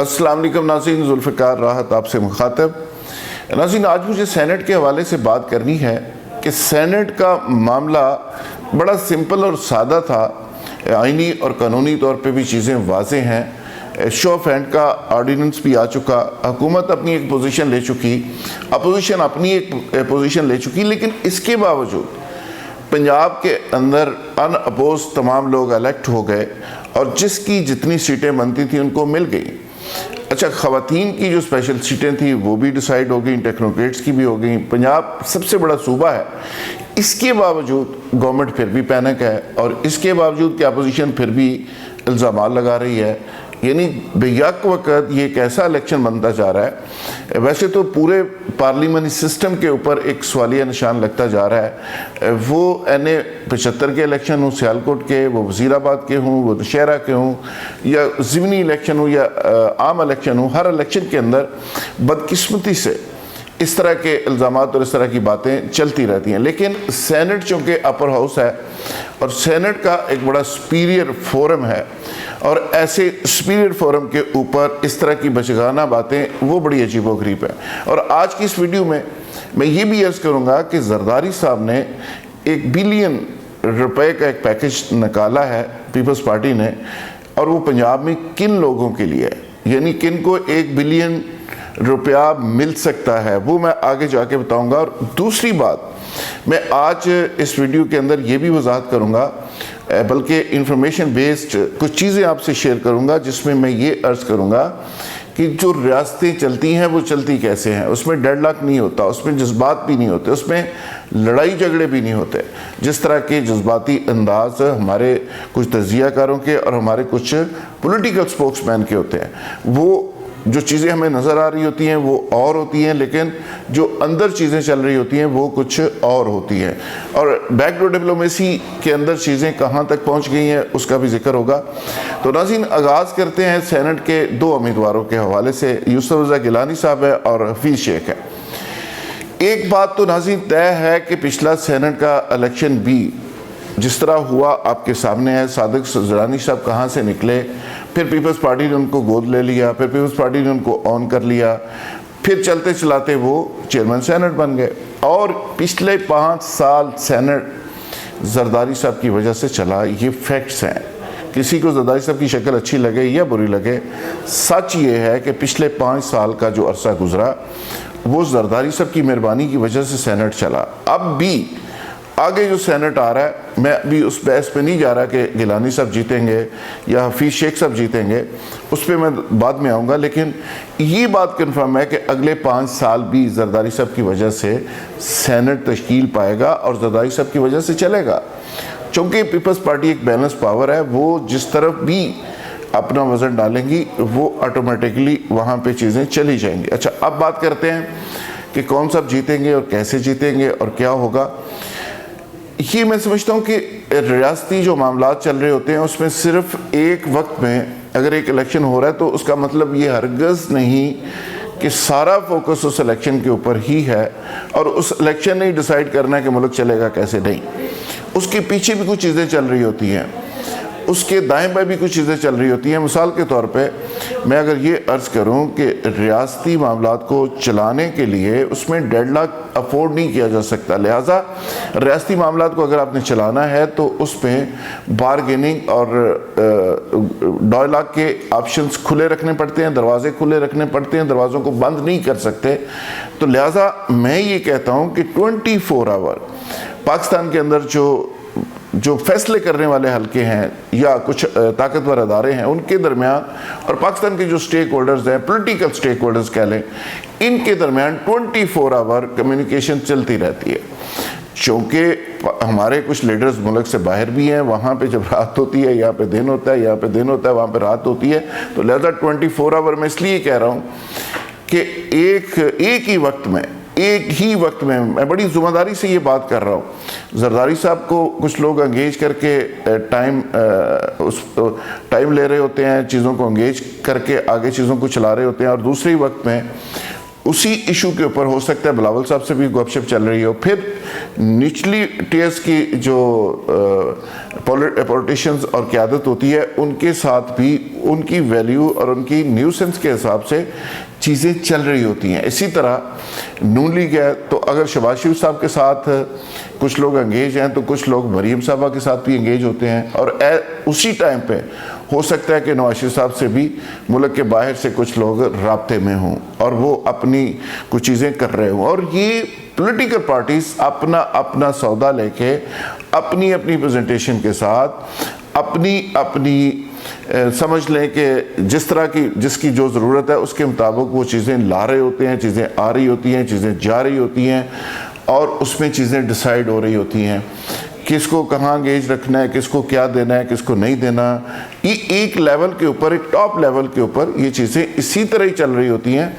अस्सलाम वालेकुम नाज़रीन, जुल्फ़िकार राहत आपसे मुखातब। नाज़रीन, आज मुझे सेनेट के हवाले से बात करनी है कि सेनेट का मामला बड़ा सिंपल और सादा था। आइनी और कानूनी तौर पे भी चीज़ें वाज़े हैं। शो ऑफ हैंड का ऑर्डिनेंस भी आ चुका, हुकूमत अपनी एक पोजीशन ले चुकी, अपोजिशन अपनी एक पोजीशन ले चुकी, लेकिन इसके बावजूद पंजाब के अंदर अनअपोज तमाम लोग इलेक्ट हो गए और जिसकी जितनी सीटें बनती थी उनको मिल गई। अच्छा, ख़वातीन की जो स्पेशल सीटें थी वो भी डिसाइड हो गई, टेक्नोक्रेट्स की भी हो गई। पंजाब सबसे बड़ा सूबा है, इसके बावजूद गवर्नमेंट फिर भी पैनिक है और इसके बावजूद कि अपोजिशन फिर भी इल्ज़ाम लगा रही है। यानी बेयक वक़्त ये एक ऐसा इलेक्शन बनता जा रहा है। वैसे तो पूरे पार्लियामेंट्री सिस्टम के ऊपर एक सवालिया निशान लगता जा रहा है। वो NA 75 के इलेक्शन हो, सियालकोट के, वो वज़ीराबाद के हों, वो दशहरा के हों, या ज़िमनी इलेक्शन हो या आम इलेक्शन हो, हर इलेक्शन के अंदर बदकिस्मती से इस तरह के इल्ज़ामात और इस तरह की बातें चलती रहती हैं। लेकिन सेनेट चूँकि अपर हाउस है और सेनेट का एक बड़ा सुपीरियर फोरम है और ऐसे सुपीरियर फोरम के ऊपर इस तरह की बचगाना बातें वो बड़ी अजीबोगरीब है। और आज की इस वीडियो में मैं ये भी अर्ज़ करूँगा कि जरदारी साहब ने $1 बिलियन का एक पैकेज निकाला है पीपल्स पार्टी ने, और वो पंजाब में किन लोगों के लिए है, यानी किन को $1 बिलियन मिल सकता है, वो मैं आगे जाके बताऊंगा। और दूसरी बात, मैं आज इस वीडियो के अंदर ये भी वजाहत करूंगा, बल्कि इंफॉर्मेशन बेस्ड कुछ चीज़ें आपसे शेयर करूंगा जिसमें मैं ये अर्ज़ करूंगा कि जो रियासतें चलती हैं वो चलती कैसे हैं। उसमें डेडलॉक नहीं होता, उसमें जज्बात भी नहीं होते, उसमें लड़ाई झगड़े भी नहीं होते। जिस तरह के जज्बाती अंदाज हमारे कुछ तजियाकारों के और हमारे कुछ पॉलिटिकल स्पोक्समैन के होते हैं, वो जो चीज़ें हमें नज़र आ रही होती हैं वो और होती हैं, लेकिन जो अंदर चीज़ें चल रही होती हैं वो कुछ और होती हैं। और बैकडोर डिप्लोमेसी के अंदर चीज़ें कहाँ तक पहुँच गई हैं उसका भी जिक्र होगा। तो नाज़रीन, आगाज़ करते हैं सेनेट के 2 उम्मीदवारों के हवाले से। यूसुफ रज़ा गिलानी साहब है और हफीज़ शेख है। एक बात तो नाज़रीन तय है कि पिछला सेनेट का इलेक्शन भी जिस तरह हुआ आपके सामने है। सादिक ज़रानी साहब कहाँ से निकले, फिर पीपल्स पार्टी ने उनको गोद ले लिया, फिर पीपल्स पार्टी ने उनको ऑन कर लिया, फिर चलते चलाते वो चेयरमैन सेनेट बन गए। और पिछले 5 साल सेनेट जरदारी साहब की वजह से चला, ये फैक्ट्स हैं। किसी को जरदारी साहब की शक्ल अच्छी लगे या बुरी लगे, सच ये है कि पिछले 5 साल का जो अरसा गुजरा वो जरदारी साहब की मेहरबानी की वजह से सेनेट चला। अब भी आगे जो सेनेट आ रहा है, मैं अभी उस बहस पे नहीं जा रहा कि गिलानी साहब जीतेंगे या हफीज़ शेख साहब जीतेंगे, उस पर मैं बाद में आऊँगा। लेकिन ये बात कन्फर्म है कि अगले 5 साल भी जरदारी साहब की वजह से सेनेट तश्कील पाएगा और जरदारी साहब की वजह से चलेगा। चूँकि पीपल्स पार्टी एक बैलेंस पावर है, वो जिस तरफ भी अपना वज़न डालेंगी वो ऑटोमेटिकली वहाँ पर चीज़ें चली जाएंगी। अच्छा, अब बात करते हैं कि कौन साहब जीतेंगे और कैसे जीतेंगे और क्या होगा। ये मैं समझता हूँ कि रियासती जो मामला चल रहे होते हैं उसमें सिर्फ एक वक्त में अगर एक इलेक्शन हो रहा है तो उसका मतलब ये हरगज़ नहीं कि सारा फोकस उस इलेक्शन के ऊपर ही है और उस इलेक्शन ने ही डिसाइड करना है कि मुल्क चलेगा कैसे। नहीं, उसके पीछे भी कुछ चीज़ें चल रही होती हैं, उसके दाएं बाएं भी कुछ चीज़ें चल रही होती हैं। मिसाल के तौर पे मैं अगर ये अर्ज़ करूं कि रियासती मामलात को चलाने के लिए उसमें डेडलॉक अफोर्ड नहीं किया जा सकता, लिहाजा रियासती मामलात को अगर आपने चलाना है तो उसमें बारगेनिंग और डायलॉग के ऑप्शंस खुले रखने पड़ते हैं, दरवाजे खुले रखने पड़ते हैं, दरवाज़ों को बंद नहीं कर सकते। तो लिहाजा मैं ये कहता हूँ कि 24 आवर पाकिस्तान के अंदर जो फैसले करने वाले हल्के हैं या कुछ ताकतवर अदारे हैं उनके दरमियान और पाकिस्तान के जो स्टेक होल्डर्स हैं, पॉलिटिकल स्टेक होल्डर्स कह लें, इनके दरमियान 24 आवर कम्युनिकेशन चलती रहती है। चूँकि हमारे कुछ लीडर्स मुल्क से बाहर भी हैं, वहाँ पे जब रात होती है यहाँ पे दिन होता है, यहाँ पे दिन होता है वहाँ पे रात होती है। तो लिहाजा 24 आवर मैं इसलिए कह रहा हूँ कि एक ही वक्त में मैं बड़ी ज़िम्मेदारी से ये बात कर रहा हूँ। जरदारी साहब को कुछ लोग एंगेज करके टाइम ले रहे होते हैं, चीज़ों को एंगेज करके आगे चीज़ों को चला रहे होते हैं, और दूसरे वक्त में उसी इशू के ऊपर हो सकता है बिलावल साहब से भी गपशप चल रही हो, फिर निचली टीयर्स की जो पॉलिटिशियंस और क़यादत होती है उनके साथ भी उनकी वैल्यू और उनकी न्यूसेंस के हिसाब से चीज़ें चल रही होती हैं। इसी तरह नून लीग है, तो अगर शहबाज शरीफ साहब के साथ कुछ लोग एंगेज हैं तो कुछ लोग मरीम साहबा के साथ भी एंगेज होते हैं, और उसी टाइम पे हो सकता है कि नवाज शरीफ साहब से भी मुल्क के बाहर से कुछ लोग राब्ते में हों और वो अपनी कुछ चीज़ें कर रहे हों। और ये पॉलिटिकल पार्टीज अपना अपना सौदा लेके अपनी अपनी प्रेजेंटेशन के साथ अपनी अपनी समझ लें कि जिस तरह की जिसकी जो ज़रूरत है उसके मुताबिक वो चीज़ें ला रहे होते हैं, चीज़ें आ रही होती हैं, चीज़ें जा रही होती हैं, और उसमें चीज़ें डिसाइड हो रही होती हैं किसको कहाँ एंगेज रखना है, किसको क्या देना है, किसको नहीं देना। ये एक लेवल के ऊपर, एक टॉप लेवल के ऊपर ये चीज़ें इसी तरह ही चल रही होती हैं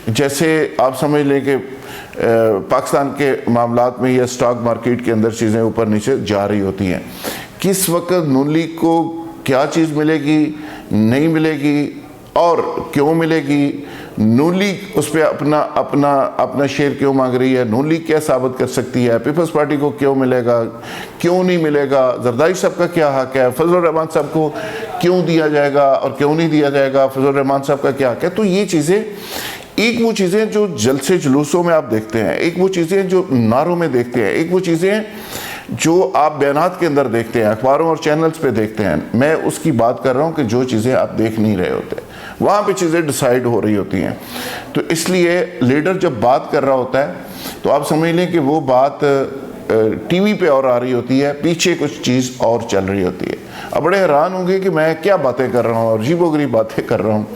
जैसे आप समझ लें कि पाकिस्तान के मामलात में या स्टॉक मार्केट के अंदर चीज़ें ऊपर नीचे जा रही होती हैं। किस वक्त नून लीग को क्या चीज़ मिलेगी, नहीं मिलेगी और क्यों मिलेगी, नून लीग उस पर अपना अपना अपना शेयर क्यों मांग रही है, नून लीग क्या साबित कर सकती है, पीपल्स पार्टी को क्यों मिलेगा, क्यों नहीं मिलेगा, जरदारी साहब का क्या हक है, फजल रहमान साहब को क्यों दिया जाएगा और क्यों नहीं दिया जाएगा, फजल रहमान साहब का क्या हक है। तो ये चीज़ें, एक वो चीज़ें जो जलसे जुलूसों में आप देखते हैं, एक वो चीज़ें जो नारों में देखते हैं, एक वो चीज़ें जो आप बयानात के अंदर देखते हैं, अखबारों और चैनल्स पे देखते हैं, मैं उसकी बात कर रहा हूँ कि जो चीज़ें आप देख नहीं रहे होते वहाँ पे चीज़ें डिसाइड हो रही होती हैं। तो इसलिए लीडर जब बात कर रहा होता है तो आप समझ लें कि वो बात टीवी पे और आ रही होती है, पीछे कुछ चीज़ और चल रही होती है। अब बड़े हैरान होंगे कि मैं क्या बातें कर रहा हूँ और अजीबोगरीब बातें कर रहा हूँ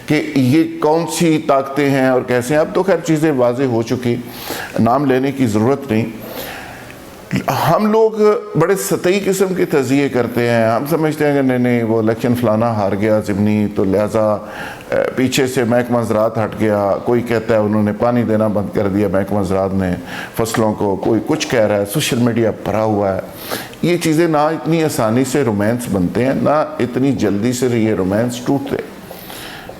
कि ये कौन सी ताकतें हैं और कैसे हैं। अब तो खैर चीज़ें वाज़ेह हो चुकी, नाम लेने की ज़रूरत नहीं। हम लोग बड़े सतही किस्म के तज़िये करते हैं, हम समझते हैं कि नहीं नहीं वो इलेक्शन फलाना हार गया ज़िमनी, तो लिहाजा पीछे से महकमा ज़राअत हट गया, कोई कहता है उन्होंने पानी देना बंद कर दिया महकमा ज़राअत ने फसलों को, कोई कुछ कह रहा है, सोशल मीडिया भरा हुआ है। ये चीज़ें ना इतनी आसानी से रोमांस बनते हैं, ना इतनी जल्दी से ये रोमांस टूटते,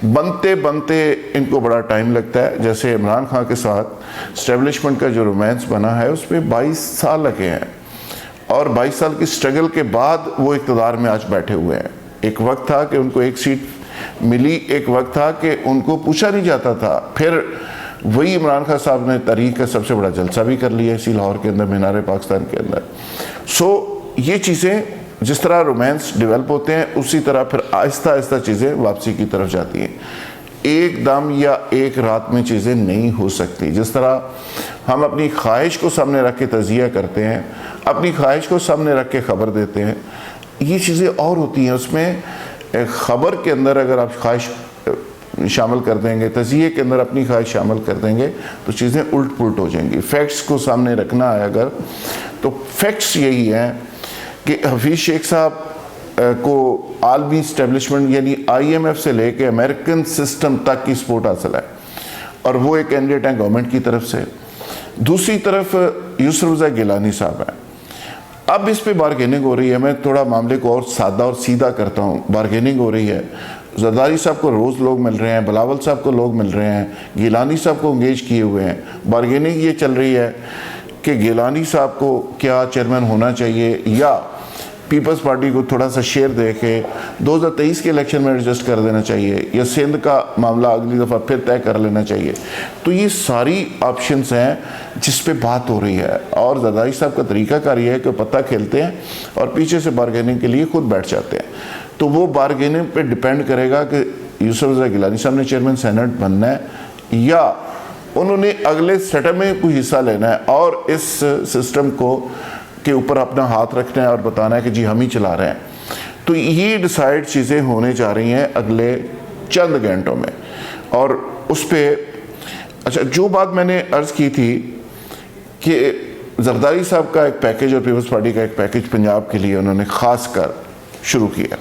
बनते बनते इनको बड़ा टाइम लगता है। जैसे इमरान खान के साथ स्टैब्लिशमेंट का जो रोमांस बना है उसमें 22 साल लगे हैं, और 22 साल की स्ट्रगल के बाद वो इक़्तिदार में आज बैठे हुए हैं। एक वक्त था कि उनको एक सीट मिली, एक वक्त था कि उनको पूछा नहीं जाता था, फिर वही इमरान खान साहब ने तहरीक का सबसे बड़ा जलसा भी कर लिया इसी लाहौर के अंदर, मीनार पाकिस्तान के अंदर। सो ये चीज़ें जिस तरह रोमांस डेवलप होते हैं उसी तरह फिर आहिस्ता आहिस्ता चीज़ें वापसी की तरफ जाती हैं। एकदम या एक रात में चीज़ें नहीं हो सकती। जिस तरह हम अपनी ख्वाहिश को सामने रख के तज़िया करते हैं, अपनी ख्वाहिश को सामने रख के ख़बर देते हैं, ये चीज़ें और होती हैं। उसमें ख़बर के अंदर अगर आप ख्वाहिश शामिल कर देंगे, तज़िये के अंदर अपनी ख्वाहिश शामिल कर देंगे तो चीज़ें उल्ट पुलट हो जाएंगी। फैक्ट्स को सामने रखना है अगर, तो फैक्ट्स यही हैं कि हफीज़ शेख साहब को आलमी इस्टेब्लिशमेंट यानी IMF से लेके अमेरिकन सिस्टम तक की सपोर्ट हासिल है, और वो एक कैंडिडेट हैं गवर्नमेंट की तरफ से। दूसरी तरफ यूसुफ रज़ा गिलानी साहब हैं। अब इस पे बारगेनिंग हो रही है। मैं थोड़ा मामले को और सादा और सीधा करता हूँ। बारगेनिंग हो रही है, जरदारी साहब को रोज़ लोग मिल रहे हैं, बिलावल साहब को लोग मिल रहे हैं, गिलानी साहब को इंगेज किए हुए हैं। बारगेनिंग ये चल रही है कि गिलानी साहब को क्या चेयरमैन होना चाहिए, या पीपल्स पार्टी को थोड़ा सा शेयर दे के 2023 के इलेक्शन में एडजस्ट कर देना चाहिए, या सिंध का मामला अगली दफ़ा फिर तय कर लेना चाहिए। तो ये सारी ऑप्शंस हैं जिस पे बात हो रही है, और जरदारी साहब का तरीक़ाकार ये है कि पत्ता खेलते हैं और पीछे से बारगेनिंग के लिए खुद बैठ जाते हैं। तो वो बारगेनिंग पे डिपेंड करेगा कि यूसुफ रज़ा गिलानी साहब ने चेयरमैन सेनेट बनना है या उन्होंने अगले सेटअप में कोई हिस्सा लेना है और इस सिस्टम को के ऊपर अपना हाथ रखना है और बताना है कि जी हम ही चला रहे हैं। तो ये डिसाइड चीज़ें होने जा रही हैं अगले चंद घंटों में। और उस पर अच्छा, जो बात मैंने अर्ज़ की थी कि जरदारी साहब का एक पैकेज और पीपल्स पार्टी का एक पैकेज पंजाब के लिए उन्होंने ख़ास कर शुरू किया।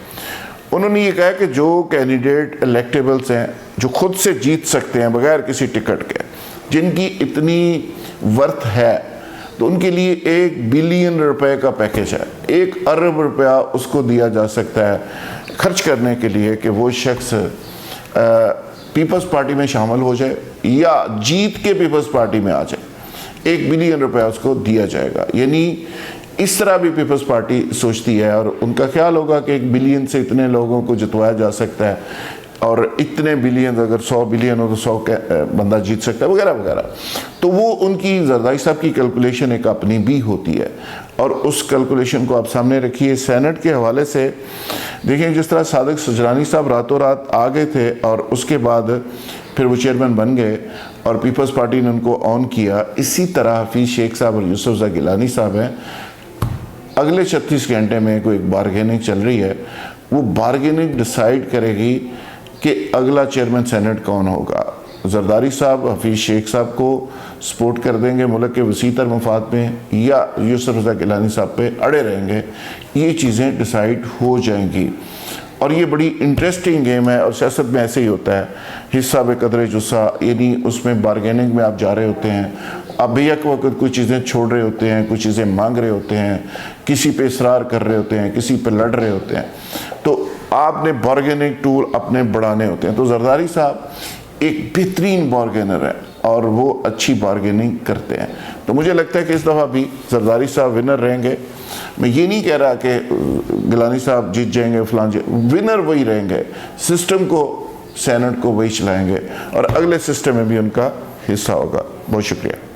उन्होंने ये कहा कि जो कैंडिडेट इलेक्टेबल्स हैं, जो खुद से जीत सकते हैं बगैर किसी टिकट के, जिनकी इतनी वर्थ है, तो उनके लिए 1 बिलियन रुपए का पैकेज है। 1 अरब रुपया उसको दिया जा सकता है खर्च करने के लिए कि वो शख्स पीपल्स पार्टी में शामिल हो जाए या जीत के पीपल्स पार्टी में आ जाए, 1 बिलियन रुपया उसको दिया जाएगा। यानी इस तरह भी पीपल्स पार्टी सोचती है और उनका ख्याल होगा कि 1 बिलियन से इतने लोगों को जितवाया जा सकता है और इतने बिलियन, अगर 100 बिलियन हो तो 100 बंदा जीत सकता है वगैरह वगैरह। तो वो उनकी जरदारी साहब की कैलकुलेशन एक अपनी भी होती है और उस कैलकुलेशन को आप सामने रखिए। सेनेट के हवाले से देखिए, जिस तरह सादिक सजरानी साहब रातों रात आ गए थे और उसके बाद फिर वो चेयरमैन बन गए और पीपल्स पार्टी ने उनको ऑन किया, इसी तरह हफीज़ शेख साहब और यूसुफ ज़ा गिलानी साहब हैं। अगले 36 घंटे में कोई एक बारगेनिंग चल रही है, वो बारगेनिंग डिसाइड करेगी कि अगला चेयरमैन सेनेट कौन होगा। जरदारी साहब हफीज़ शेख साहब को सपोर्ट कर देंगे मुल्क के वसीतर मफाद में या यूसुफ ज़ा गिलानी साहब पे अड़े रहेंगे, ये चीज़ें डिसाइड हो जाएंगी। और ये बड़ी इंटरेस्टिंग गेम है और सियासत में ऐसे ही होता है, हिस्सा बेकदर जुस्सा, यानी उसमें बारगेनिंग में आप जा रहे होते हैं, आप बेयक वक्त कुछ चीज़ें छोड़ रहे होते हैं, कुछ चीज़ें मांग रहे होते हैं, किसी पे इसरार कर रहे होते हैं, किसी पे लड़ रहे होते हैं, तो आपने बारगेनिंग टूल अपने बढ़ाने होते हैं। तो जरदारी साहब एक बेहतरीन बारगेनर है और वो अच्छी बारगेनिंग करते हैं। तो मुझे लगता है कि इस दफ़ा भी जरदारी साहब विनर रहेंगे। मैं ये नहीं कह रहा कि गिलानी साहब जीत जाएंगे, फलां विनर वही रहेंगे, सिस्टम को, सेनेट को वही चलाएंगे और अगले सिस्टम में भी उनका हिस्सा होगा। बहुत शुक्रिया।